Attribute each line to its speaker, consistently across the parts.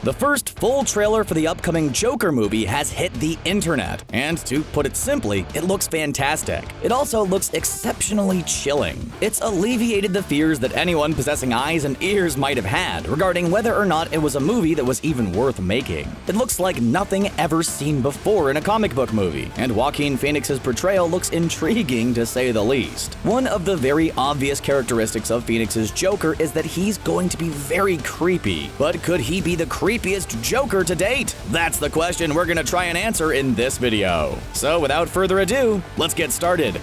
Speaker 1: The first full trailer for the upcoming Joker movie has hit the internet, and to put it simply, it looks fantastic. It also looks exceptionally chilling. It's alleviated the fears that anyone possessing eyes and ears might have had regarding whether or not it was a movie that was even worth making. It looks like nothing ever seen before in a comic book movie, and Joaquin Phoenix's portrayal looks intriguing to say the least. One of the very obvious characteristics of Phoenix's Joker is that he's going to be very creepy. But could he be the creepiest Joker to date? That's the question we're gonna try and answer in this video. So without further ado, let's get started.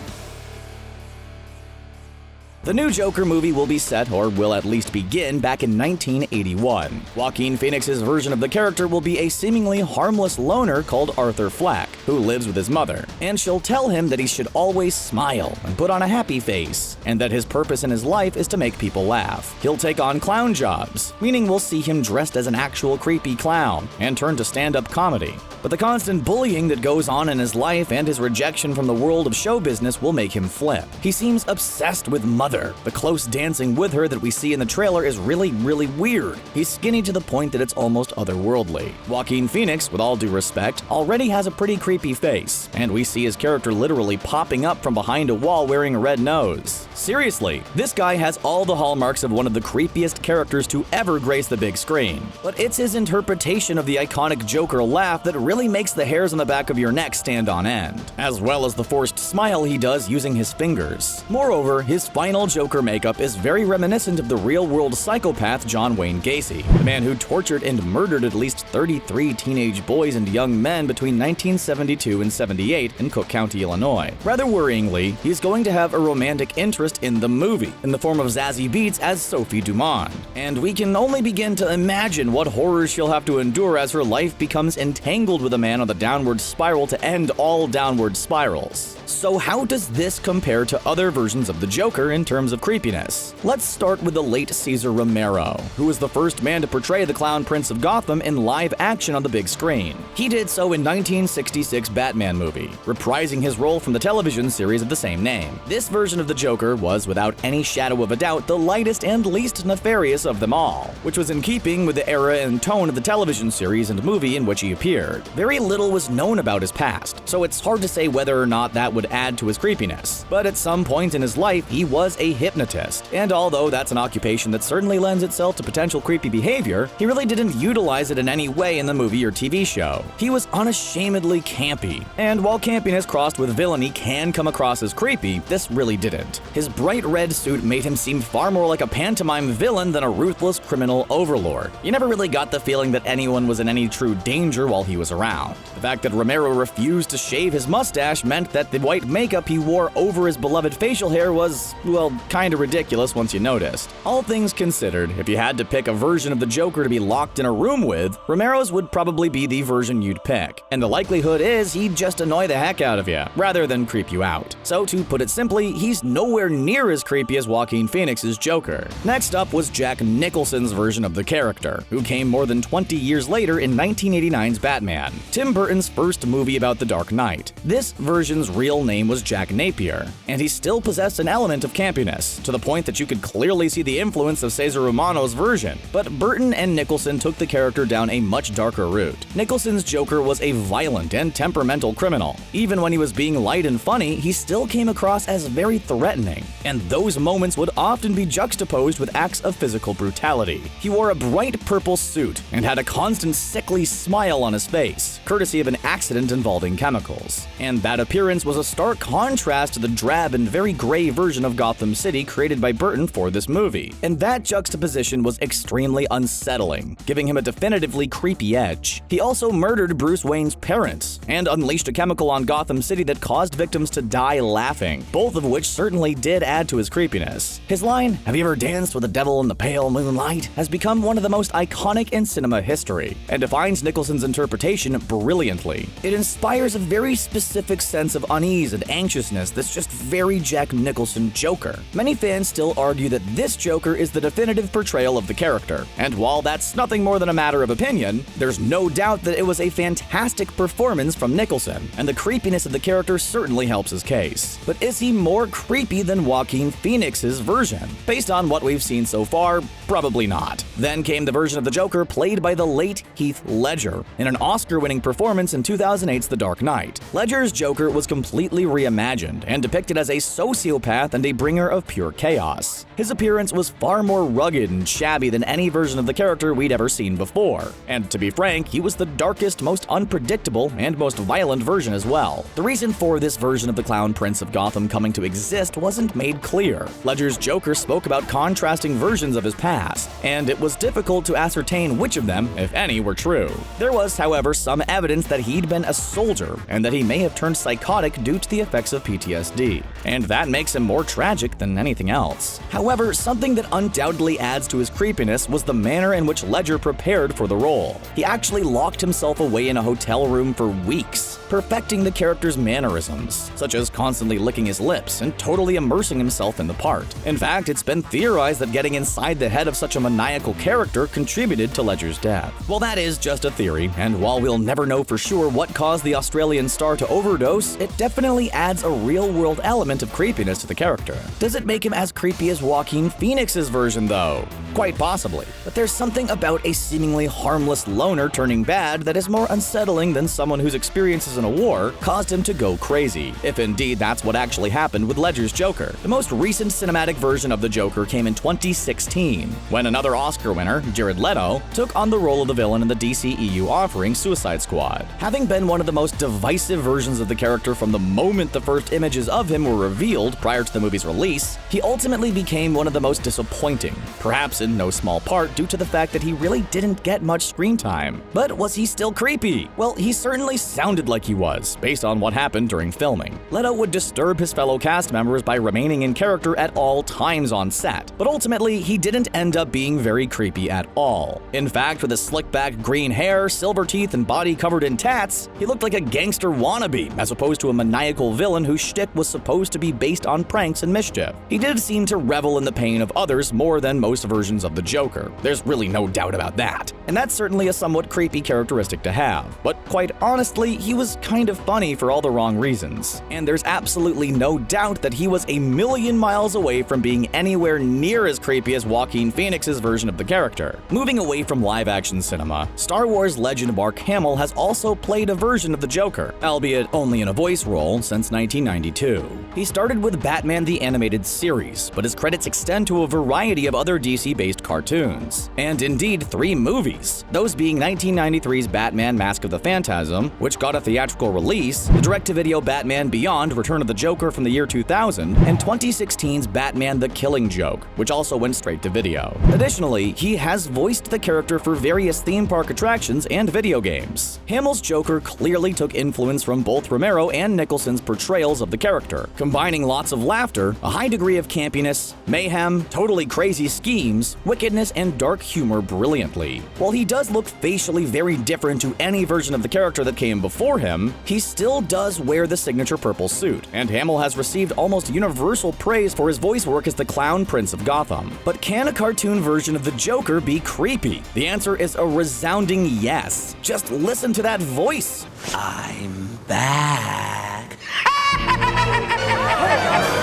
Speaker 1: The new Joker movie will be set, or will at least begin, back in 1981. Joaquin Phoenix's version of the character will be a seemingly harmless loner called Arthur Fleck, who lives with his mother, and she'll tell him that he should always smile and put on a happy face, and that his purpose in his life is to make people laugh. He'll take on clown jobs, meaning we'll see him dressed as an actual creepy clown, and turn to stand-up comedy. But the constant bullying that goes on in his life and his rejection from the world of show business will make him flip. He seems obsessed with Mother. The close dancing with her that we see in the trailer is really weird. He's skinny to the point that it's almost otherworldly. Joaquin Phoenix, with all due respect, already has a pretty creepy face, and we see his character literally popping up from behind a wall wearing a red nose. Seriously, this guy has all the hallmarks of one of the creepiest characters to ever grace the big screen. But it's his interpretation of the iconic Joker laugh that really makes the hairs on the back of your neck stand on end, as well as the forced smile he does using his fingers. Moreover, his final Joker makeup is very reminiscent of the real-world psychopath John Wayne Gacy, the man who tortured and murdered at least 33 teenage boys and young men between 1972 and 78 in Cook County, Illinois. Rather worryingly, he's going to have a romantic interest in the movie, in the form of Zazie Beetz as Sophie Dumond. And we can only begin to imagine what horrors she'll have to endure as her life becomes entangled with a man on the downward spiral to end all downward spirals. So how does this compare to other versions of the Joker in terms of creepiness? Let's start with the late Cesar Romero, who was the first man to portray the Clown Prince of Gotham in live action on the big screen. He did so in 1966 Batman movie, reprising his role from the television series of the same name. This version of the Joker was, without any shadow of a doubt, the lightest and least nefarious of them all, which was in keeping with the era and tone of the television series and movie in which he appeared. Very little was known about his past, so it's hard to say whether or not that would add to his creepiness. But at some point in his life, he was a hypnotist, and although that's an occupation that certainly lends itself to potential creepy behavior, he really didn't utilize it in any way in the movie or TV show. He was unashamedly campy, and while campiness crossed with villainy can come across as creepy, this really didn't. His bright red suit made him seem far more like a pantomime villain than a ruthless criminal overlord. You never really got the feeling that anyone was in any true danger while he was around. The fact that Romero refused to shave his mustache meant that the white makeup he wore over his beloved facial hair was, well, kinda ridiculous once you noticed. All things considered, if you had to pick a version of the Joker to be locked in a room with, Romero's would probably be the version you'd pick. And the likelihood is he'd just annoy the heck out of you, rather than creep you out. So to put it simply, he's nowhere near as creepy as Joaquin Phoenix's Joker. Next up was Jack Nicholson's version of the character, who came more than 20 years later in 1989's Batman, Tim Burton's first movie about the Dark Knight. This version's real name was Jack Napier, and he still possessed an element of campiness, to the point that you could clearly see the influence of Cesar Romano's version. But Burton and Nicholson took the character down a much darker route. Nicholson's Joker was a violent and temperamental criminal. Even when he was being light and funny, he still came across as very threatening, and those moments would often be juxtaposed with acts of physical brutality. He wore a bright purple suit and had a constant sickly smile on his face, courtesy of an accident involving chemicals. And that appearance was a stark contrast to the drab and very gray version of Gotham City created by Burton for this movie. And that juxtaposition was extremely unsettling, giving him a definitively creepy edge. He also murdered Bruce Wayne's parents and unleashed a chemical on Gotham City that caused victims to die laughing, both of which certainly did add to his creepiness. His line, "Have you ever danced with the devil in the pale moonlight?" has become one of the most iconic in cinema history, and defines Nicholson's interpretation brilliantly. It inspires a very specific sense of unease and anxiousness that's just very Jack Nicholson Joker. Joker. Many fans still argue that this Joker is the definitive portrayal of the character, and while that's nothing more than a matter of opinion, there's no doubt that it was a fantastic performance from Nicholson, and the creepiness of the character certainly helps his case. But is he more creepy than Joaquin Phoenix's version? Based on what we've seen so far, probably not. Then came the version of the Joker played by the late Heath Ledger in an Oscar-winning performance in 2008's The Dark Knight. Ledger's Joker was completely reimagined and depicted as a sociopath and a bringer of pure chaos. His appearance was far more rugged and shabby than any version of the character we'd ever seen before. And to be frank, he was the darkest, most unpredictable, and most violent version as well. The reason for this version of the Clown Prince of Gotham coming to exist wasn't made clear. Ledger's Joker spoke about contrasting versions of his past, and it was difficult to ascertain which of them, if any, were true. There was, however, some evidence that he'd been a soldier, and that he may have turned psychotic due to the effects of PTSD. And that makes him more tragic than anything else. However, something that undoubtedly adds to his creepiness was the manner in which Ledger prepared for the role. He actually locked himself away in a hotel room for weeks, perfecting the character's mannerisms, such as constantly licking his lips and totally immersing himself in the part. In fact, it's been theorized that getting inside the head of such a maniacal character contributed to Ledger's death. Well, that is just a theory, and while we'll never know for sure what caused the Australian star to overdose, it definitely adds a real-world element of creepiness to the character. Does it make him as creepy as Joaquin Phoenix's version, though? Quite possibly. But there's something about a seemingly harmless loner turning bad that is more unsettling than someone whose experiences in a war caused him to go crazy, if indeed that's what actually happened with Ledger's Joker. The most recent cinematic version of the Joker came in 2016, when another Oscar winner, Jared Leto, took on the role of the villain in the DCEU offering Suicide Squad. Having been one of the most divisive versions of the character from the moment the first images of him were revealed prior to the movie's release, he ultimately became one of the most disappointing, perhaps in no small part due to the fact that he really didn't get much screen time. But was he still creepy? Well, he certainly sounded like he was, based on what happened during filming. Leto would disturb his fellow cast members by remaining in character at all times on set, but ultimately he didn't end up being very creepy at all. In fact, with his slick-back green hair, silver teeth, and body covered in tats, he looked like a gangster wannabe, as opposed to a maniacal villain whose shtick was supposed to be based on pranks and mischief. He did seem to revel in the pain of others more than most versions of the Joker. There's really no doubt about that. And that's certainly a somewhat creepy characteristic to have. But quite honestly, he was kind of funny for all the wrong reasons. And there's absolutely no doubt that he was a million miles away from being anywhere near as creepy as Joaquin Phoenix's version of the character. Moving away from live-action cinema, Star Wars legend Mark Hamill has also played a version of the Joker, albeit only in a voice role, since 1992. He started with Batman the Animated Series, but his credits extend to a variety of other DC-based cartoons, and indeed 3 movies, those being 1993's Batman Mask of the Phantasm, which got a theatrical release, the direct-to-video Batman Beyond Return of the Joker from the year 2000, and 2016's Batman the Killing Joke, which also went straight to video. Additionally, he has voiced the character for various theme park attractions and video games. Hamill's Joker clearly took influence from both Romero and Nicholson's portrayals of the character, combining lots of laughter, a high degree of campiness, mayhem, totally crazy schemes, wickedness, and dark humor brilliantly. While he does look facially very different to any version of the character that came before him, he still does wear the signature purple suit, and Hamill has received almost universal praise for his voice work as the Clown Prince of Gotham. But can a cartoon version of the Joker be creepy? The answer is a resounding yes. Just listen to that voice. I'm back.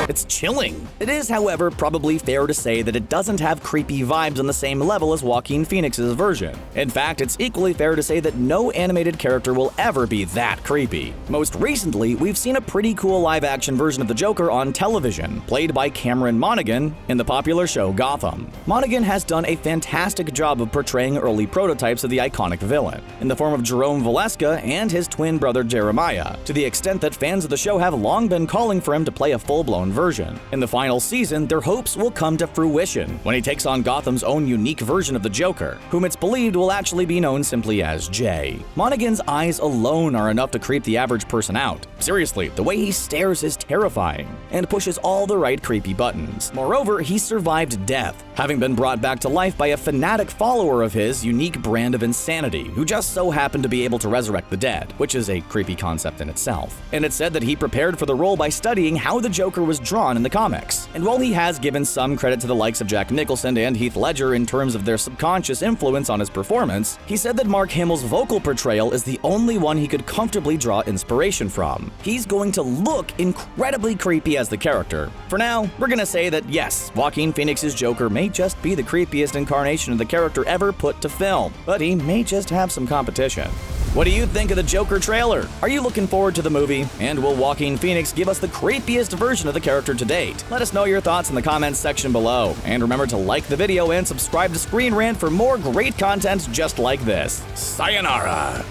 Speaker 1: It's chilling. It is, however, probably fair to say that it doesn't have creepy vibes on the same level as Joaquin Phoenix's version. In fact, it's equally fair to say that no animated character will ever be that creepy. Most recently, we've seen a pretty cool live-action version of the Joker on television, played by Cameron Monaghan in the popular show Gotham. Monaghan has done a fantastic job of portraying early prototypes of the iconic villain, in the form of Jerome Valeska and his twin brother Jeremiah, to the extent that fans of the show have long been calling for him to play a full-blown version. In the final season, their hopes will come to fruition when he takes on Gotham's own unique version of the Joker, whom it's believed will actually be known simply as Jay. Monaghan's eyes alone are enough to creep the average person out. Seriously, the way he stares is terrifying, and pushes all the right creepy buttons. Moreover, he survived death, having been brought back to life by a fanatic follower of his unique brand of insanity, who just so happened to be able to resurrect the dead, which is a creepy concept in itself. And it's said that he prepared for the role by studying how the Joker was drawn in the comics. And while he has given some credit to the likes of Jack Nicholson and Heath Ledger in terms of their subconscious influence on his performance, he said that Mark Hamill's vocal portrayal is the only one he could comfortably draw inspiration from. He's going to look incredibly creepy as the character. For now, we're gonna say that yes, Joaquin Phoenix's Joker may just be the creepiest incarnation of the character ever put to film, but he may just have some competition. What do you think of the Joker trailer? Are you looking forward to the movie? And will Joaquin Phoenix give us the creepiest version of the character to date? Let us know your thoughts in the comments section below. And remember to like the video and subscribe to ScreenRant for more great content just like this. Sayonara!